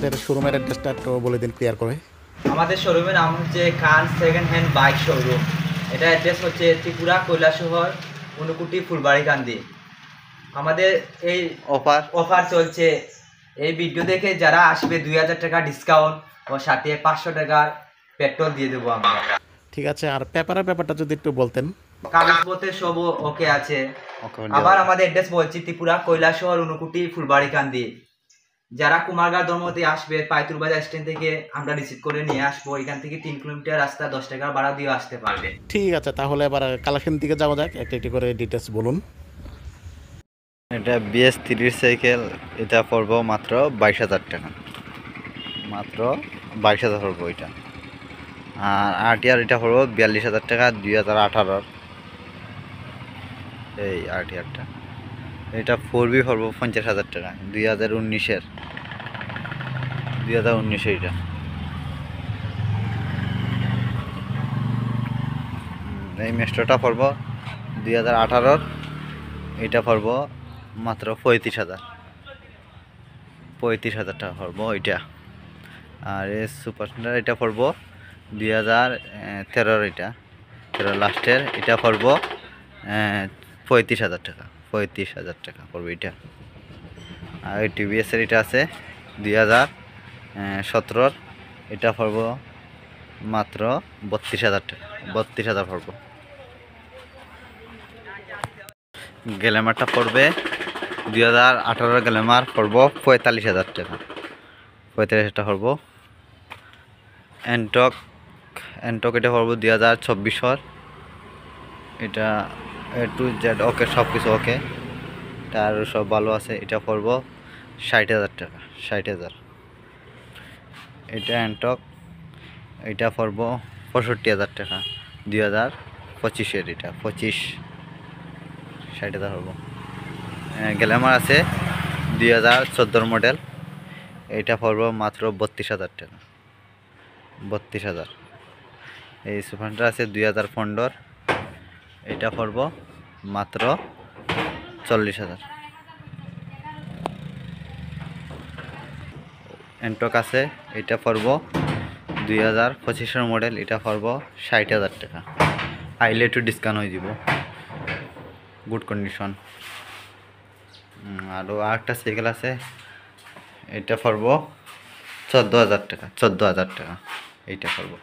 আপনাদের শোরুমের অ্যাড্রেসটা একটু বলে দিন ক্লিয়ার করে। আমাদের শোরুমের নাম হচ্ছে খান সেকেন্ড হ্যান্ড বাইক শোরুম। এটা অ্যাড্রেস হচ্ছে ত্রিপুরা কৈলাসহর ঊনকোটি ফুলবাড়িকান্দি। আমাদের এই অফার অফার চলছে। এই ভিডিও দেখে যারা আসবে 2000 টাকা ডিসকাউন্ট ও সাথে 500 টাকার পেট্রোল দিয়ে দেবো আমরা। ঠিক আছে, আর পেপারের ব্যাপারটা যদি একটু বলতেন। কাগজপত্রে সব ওকে আছে। আবার আমাদের অ্যাড্রেস বলছি ত্রিপুরা কৈলাসহর ঊনকোটি ফুলবাড়িকান্দি। যারা কুমারগাঁও ধর্মতে আসবে পাইতুর বাজার স্ট্যান্ড থেকে আমরা রিসিভ করে নিয়ে আসবো। এখান থেকে 3 কিলোমিটার রাস্তা, 10 টাকা ভাড়া দিয়ে আসতে পারবে। ঠিক আছে, তাহলে এবার কালেকশন দিকে যাওয়া যাক, একটা একটি করে ডিটেলস বলুন। এটা বিএস 30 সাইকেল, এটা পড়বো মাত্র 22,000 টাকা, মাত্র 22,000 পড়বো এটা। আর আরটিআর এটা পড়বো 42,000 টাকা, 2018। এই আরটিআরটা এটা 4বি পড়বো 50,000 টাকা, 2019-এর, 2019 এটা। এই মেস্ট্রোটা পড়বো 2018-র, এটা পড়বো মাত্র 35,000 টাকা পড়বো এটা। আর এই সুপার স্প্লেন্ডার এটা পড়বো 2013-র, এটা 13 লাস্টের, এটা পড়বো 35,000 টাকা, 35,000 টাকা পড়বে এটা। আর এই টিভিএসের এটা আছে 2017-র, এটা পড়বো মাত্র 32,000 টাকা, 32,000 পড়বো। গ্ল্যামারটা পড়বে 2018-র গ্ল্যামার পড়বো 45,000 টাকা, 45,000 টাকা পড়বো। অ্যান্টক এটা পড়বো 2024-র, এটা এ টু জেড ওকে, সব কিছু ওকে, এটা আরও সব ভালো আছে। এটা পড়বো 60,000 টাকা, 60,000। এটা অ্যান্টক, এটা পড়বো 65,000 টাকা, 2025-এর, এটা 25, 60,000 পড়বো। গ্ল্যামার আছে 2014 মডেল, এটা পড়বো মাত্র 32,000 টাকা, 32,000। এই সুপারটা আছে 2015, এটা পড়বো মাত্র 40,000। এন্টক আছে, এটা পড়বো 2025-এর মডেল, এটা পড়বো 60,000 টাকা, আইলে একটু ডিসকাউন্ট হয়ে যাব, গুড কন্ডিশন। আরও আরেকটা সাইকেল আছে, এটা পড়বো 14,000 টাকা, 14,000 টাকা এইটা পড়বো।